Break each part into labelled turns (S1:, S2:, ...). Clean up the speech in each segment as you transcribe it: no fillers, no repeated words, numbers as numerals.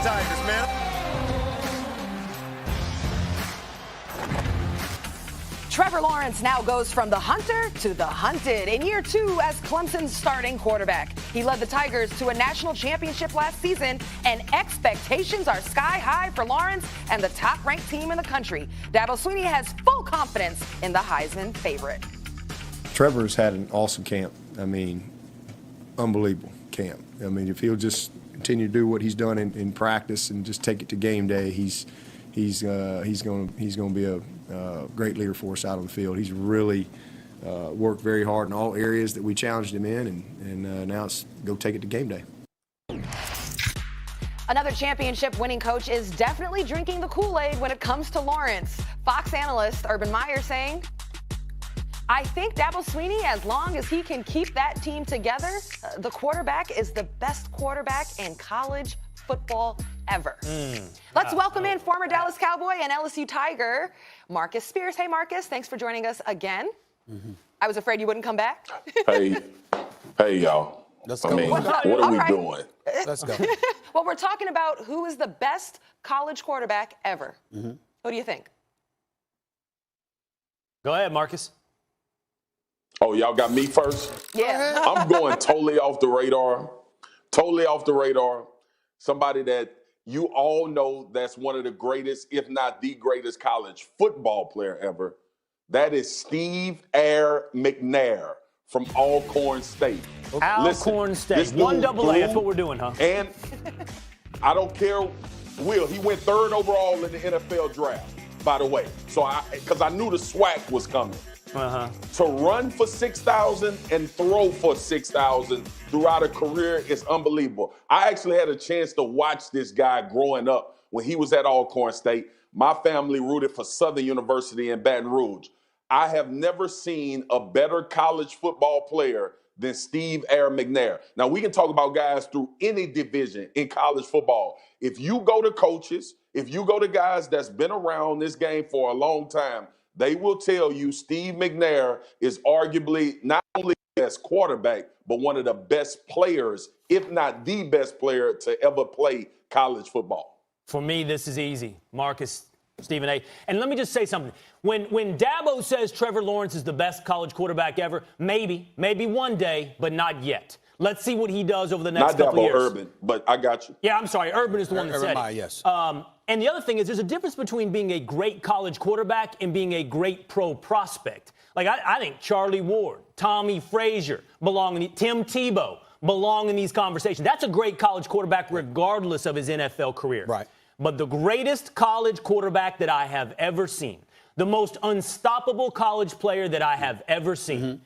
S1: Tigers, man.
S2: Trevor Lawrence now goes from the hunter to the hunted in year 2 as Clemson's starting quarterback. He led the Tigers to a national championship last season, and expectations are sky high for Lawrence and the top-ranked team in the country. Dabo Swinney has full confidence in the Heisman favorite.
S3: Trevor's had an awesome camp. I mean, unbelievable camp. I mean, if he'll just continue to do what he's done in practice and just take it to game day, he's going to be a great leader for us out on the field. He's really worked very hard in all areas that we challenged him in, and now it's go take it to game day.
S2: Another championship-winning coach is definitely drinking the Kool-Aid when it comes to Lawrence. Fox analyst Urban Meyer saying, I think Dabo Swinney, as long as he can keep that team together, the quarterback is the best quarterback in college football ever. Let's welcome in former Dallas Cowboy and LSU Tiger, Marcus Spears. Hey, Marcus, thanks for joining us again. I was afraid you wouldn't come back.
S4: Hey, y'all.
S5: Let's go.
S4: I mean, what are we doing?
S5: Let's go.
S2: Well, we're talking about who is the best college quarterback ever. Who do you think?
S6: Go ahead, Marcus.
S4: Oh, y'all got me first?
S2: Yeah.
S4: I'm going totally off the radar. Totally off the radar. Somebody that you all know that's one of the greatest, if not the greatest college football player ever. That is Steve Air McNair from Alcorn State.
S6: Alcorn State.
S4: This dude
S6: 1AA. That's what we're doing, huh?
S4: And I don't care, Will, he went 3rd overall in the NFL draft, by the way. So because I knew the SWAC was coming. To run for 6,000 and throw for 6,000 throughout a career is unbelievable. I actually had a chance to watch this guy growing up when he was at Alcorn State. My family rooted for Southern University in Baton Rouge. I have never seen a better college football player than Steve Air McNair. Now, we can talk about guys through any division in college football. If you go to coaches, if you go to guys that's been around this game for a long time, they will tell you Steve McNair is arguably not only the best quarterback, but one of the best players, if not the best player to ever play college football.
S6: For me, this is easy. Marcus, Stephen A. And let me just say something. When Dabo says Trevor Lawrence is the best college quarterback ever, maybe one day, but not yet. Let's see what he does over the next couple of years.
S4: Not Dabo, Urban, but I got you.
S6: Yeah, I'm sorry. Urban is the one that said it.
S5: Yes.
S6: And the other thing is there's a difference between being a great college quarterback and being a great pro prospect. Like, I think Charlie Ward, Tommy Frazier Tim Tebow belong in these conversations. That's a great college quarterback regardless of his NFL career.
S5: Right.
S6: But the greatest college quarterback that I have ever seen, the most unstoppable college player that I have ever seen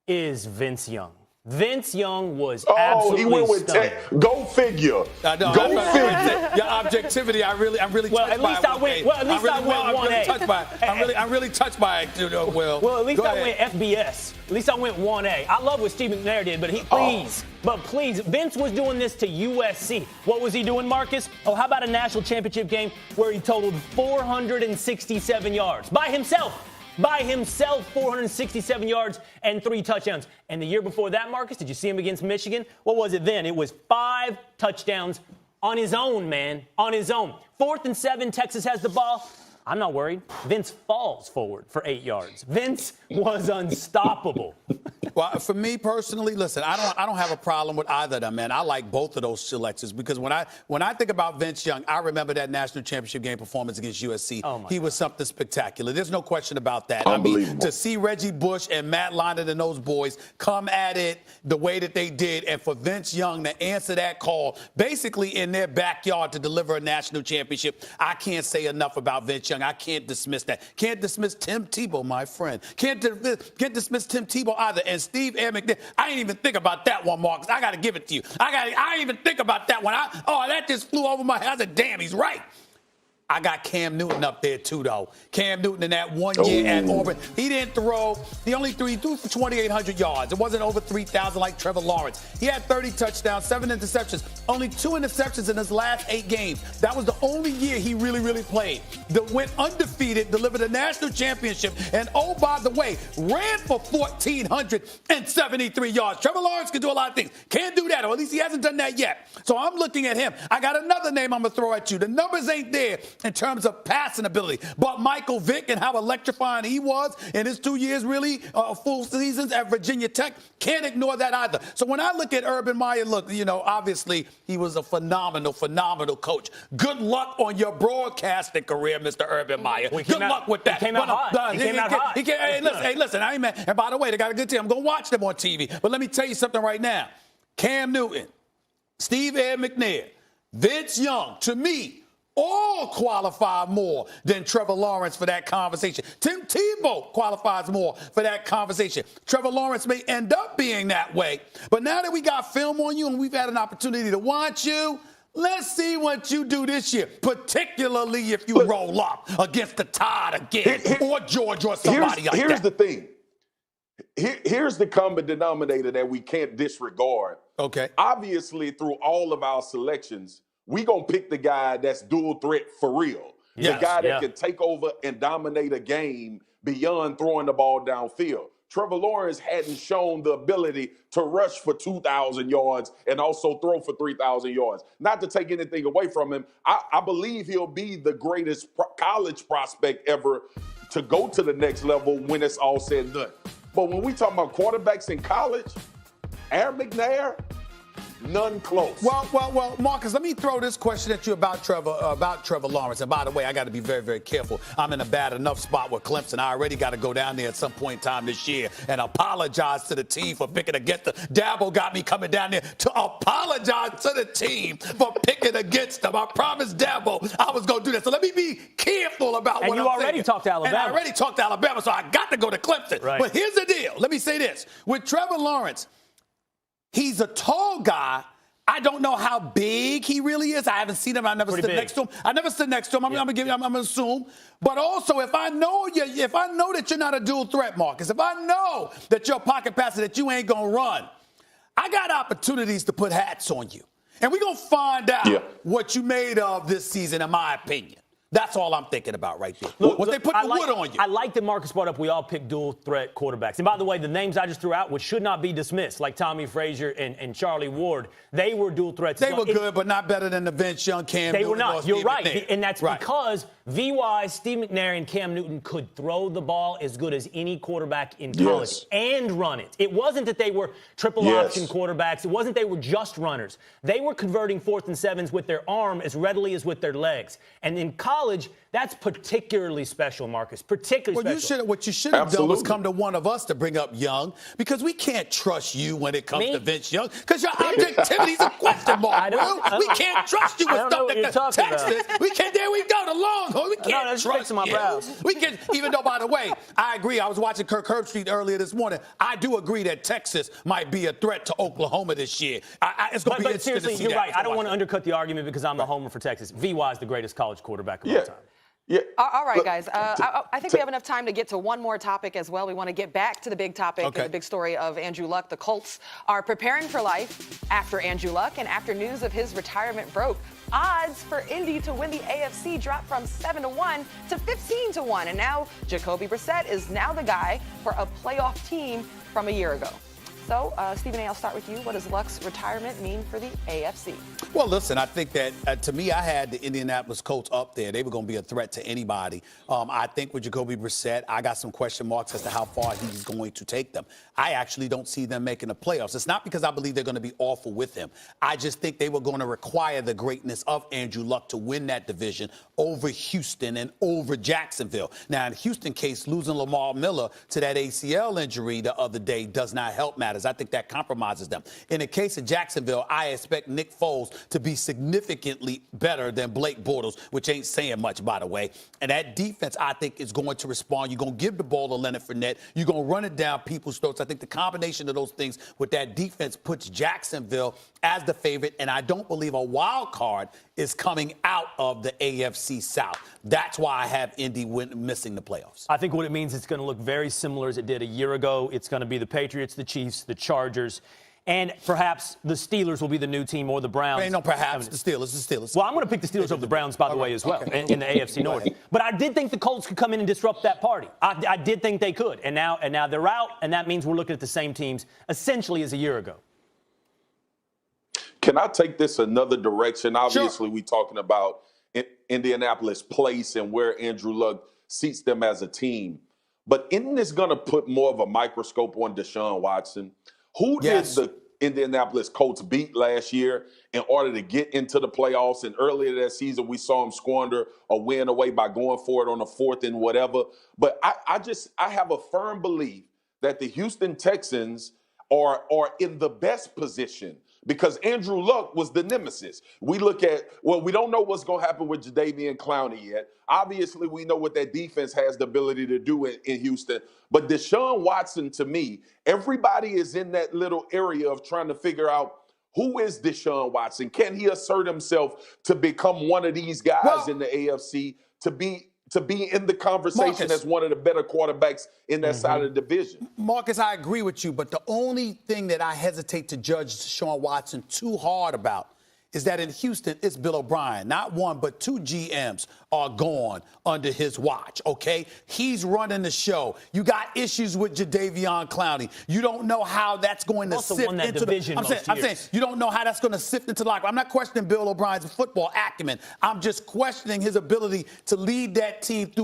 S6: is Vince Young. Vince Young was absolutely
S4: he went with
S6: stunning.
S4: Go figure. Go figure.
S5: Your objectivity, I'm really
S6: Well,
S5: touched
S6: at least
S5: by
S6: I went. Well, at least I went 1A.
S5: I'm really touched by it, Will.
S6: Well, at least I went FBS. At least I went 1A. I love what Steve McNair did, but please, Vince was doing this to USC. What was he doing, Marcus? Oh, how about a national championship game where he totaled 467 yards by himself? 467 yards and 3 touchdowns. And the year before that, Marcus, did you see him against Michigan? What was it then? It was 5 touchdowns on his own, man. On his own. 4th and 7, Texas has the ball. I'm not worried. Vince falls forward for 8 yards. Vince was unstoppable.
S5: Well, for me personally, listen, I don't have a problem with either of them, man. I like both of those selections because when I think about Vince Young, I remember that national championship game performance against USC. He was something spectacular. There's no question about that.
S4: Unbelievable.
S5: I mean, to see Reggie Bush and Matt Leinart and those boys come at it the way that they did, and for Vince Young to answer that call, basically in their backyard to deliver a national championship, I can't say enough about Vince Young. I can't dismiss that. Can't dismiss Tim Tebow, my friend. Can't dismiss Tim Tebow either. And Steve Air McNair, I didn't even think about that one, Marcus. I got to give it to you. I didn't even think about that one. That just flew over my head. I said, damn, he's right. I got Cam Newton up there, too, though. Cam Newton in that 1 year at Auburn. He didn't throw. He threw for 2,800 yards. It wasn't over 3,000 like Trevor Lawrence. He had 30 touchdowns, 7 interceptions, only 2 interceptions in his last 8 games. That was the only year he really, really played. Went undefeated, delivered a national championship, and, oh, by the way, ran for 1,473 yards. Trevor Lawrence can do a lot of things. Can't do that, or at least he hasn't done that yet. So I'm looking at him. I got another name I'm going to throw at you. The numbers ain't there in terms of passing ability. But Michael Vick and how electrifying he was in his 2 years, really, full seasons at Virginia Tech, can't ignore that either. So when I look at Urban Meyer, look, obviously he was a phenomenal coach. Good luck on your broadcasting career, Mr. Urban Meyer. Good luck with that.
S6: He came out hot.
S5: Hey, listen, I ain't mad. And by the way, they got a good team. I'm going to watch them on TV. But let me tell you something right now. Cam Newton, Steve Ed McNair, Vince Young, to me, all qualify more than Trevor Lawrence for that conversation. Tim Tebow qualifies more for that conversation. Trevor Lawrence may end up being that way. But now that we got film on you and we've had an opportunity to watch you, let's see what you do this year, particularly if you roll up against the Tide again or Georgia or somebody like that.
S4: Here's the thing. Here's the common denominator that we can't disregard.
S5: Okay.
S4: Obviously, through all of our selections, we going to pick the guy that's dual threat for real.
S5: Yes,
S4: the guy that can take over and dominate a game beyond throwing the ball downfield. Trevor Lawrence hadn't shown the ability to rush for 2,000 yards and also throw for 3,000 yards. Not to take anything away from him, I believe he'll be the greatest college prospect ever to go to the next level when it's all said and done. But when we talk about quarterbacks in college, Aaron McNair, none close.
S5: Well, Marcus, let me throw this question at you about Trevor Lawrence. And by the way, I got to be very, very careful. I'm in a bad enough spot with Clemson. I already got to go down there at some point in time this year and apologize to the team for picking against them. Dabo got me coming down there to apologize to the team for picking against them. I promised Dabo I was going to do that. So let me be careful about what I'm saying.
S6: And you already talked to Alabama.
S5: And I already talked to Alabama, so I got to go to Clemson.
S6: Right.
S5: But here's the deal. Let me say this. With Trevor Lawrence, he's a tall guy. I don't know how big he really is. I haven't seen him. I never stood next to him. I'm going to assume. But also, if I know that you're not a dual threat, Marcus, if I know that you're a pocket passer, that you ain't going to run, I got opportunities to put hats on you. And we're going to find out what you made of this season, in my opinion. That's all I'm thinking about right there. What they put the wood on you.
S6: I like that Marcus brought up we all pick dual threat quarterbacks. And by the way, the names I just threw out, which should not be dismissed, like Tommy Frazier and Charlie Ward, they were dual threats.
S5: They were good, but not better than the Vince Young, Cam Newton.
S6: They were not. You're right.
S5: McNair.
S6: And that's because VY, Steve McNair, and Cam Newton could throw the ball as good as any quarterback in college and run it. It wasn't that they were triple option quarterbacks. It wasn't they were just runners. They were converting 4th and 7s with their arm as readily as with their legs. And in college, that's particularly special, Marcus. Particularly special.
S5: What you should have done was come to one of us to bring up Young, because we can't trust you when it comes to Vince Young, because your objectivity's a question mark. We can't trust you with stuff that Texas. We can't. There we go. The Longhorn. We can't trust you. We can. Even though, by the way, I agree. I was watching Kirk Herbstreit earlier this morning. I do agree that Texas might be a threat to Oklahoma this year. It's going to be interesting to see.
S6: Seriously, you're right. I don't want to undercut the argument because I'm a homer for Texas. VY is the greatest college quarterback of all time.
S4: Yeah.
S2: All right, guys. I think we have enough time to get to one more topic as well. We want to get back to the big topic, the big story of Andrew Luck. The Colts are preparing for life after Andrew Luck and after news of his retirement broke. Odds for Indy to win the AFC dropped from 7-1 to 15-1. And now Jacoby Brissett is now the guy for a playoff team from a year ago. So, Stephen A., I'll start with you. What does Luck's retirement mean for the AFC?
S5: Well, listen, I think that, to me, I had the Indianapolis Colts up there. They were going to be a threat to anybody. I think with Jacoby Brissett, I got some question marks as to how far he's going to take them. I actually don't see them making the playoffs. It's not because I believe they're going to be awful with him. I just think they were going to require the greatness of Andrew Luck to win that division over Houston and over Jacksonville. Now, in Houston case, losing Lamar Miller to that ACL injury the other day does not help matters. matters. I think that compromises them. In the case of Jacksonville, I expect Nick Foles to be significantly better than Blake Bortles, which ain't saying much, by the way. And that defense, I think, is going to respond. You're going to give the ball to Leonard Fournette. You're going to run it down people's throats. I think the combination of those things with that defense puts Jacksonville as the favorite, and I don't believe a wild card is coming out of the AFC South. That's why I have Indy missing the playoffs.
S6: I think what it means, it's going to look very similar as it did a year ago. It's going to be the Patriots, the Chiefs, the Chargers, and perhaps the Steelers will be the new team or the Browns.
S5: Ain't no perhaps. The Steelers.
S6: Well, I'm going to pick the Steelers over the Browns, by the way, as well, in the AFC North. But I did think the Colts could come in and disrupt that party. I did think they could. And now they're out, and that means we're looking at the same teams essentially as a year ago.
S4: Can I take this another direction? Obviously, we're talking about Indianapolis place and where Andrew Luck seats them as a team. But isn't this going to put more of a microscope on Deshaun Watson? Who did the Indianapolis Colts beat last year in order to get into the playoffs? And earlier that season, we saw him squander a win away by going for it on a 4th and whatever. But I have a firm belief that the Houston Texans are in the best position because Andrew Luck was the nemesis. We look at, we don't know what's going to happen with Jadeveon Clowney yet. Obviously, we know what that defense has the ability to do in Houston. But Deshaun Watson, to me, everybody is in that little area of trying to figure out who is Deshaun Watson? Can he assert himself to become one of these guys in the AFC to be in the conversation
S5: Marcus,
S4: as one of the better quarterbacks in that side of the division?
S5: Marcus, I agree with you, but the only thing that I hesitate to judge Deshaun Watson too hard about is that in Houston, it's Bill O'Brien. Not one, but 2 GMs are gone under his watch, okay? He's running the show. You got issues with Jadeveon Clowney. You don't know how that's going to sift into the... I'm saying you don't know how that's going to sift into the locker. I'm not questioning Bill O'Brien's football acumen. I'm just questioning his ability to lead that team through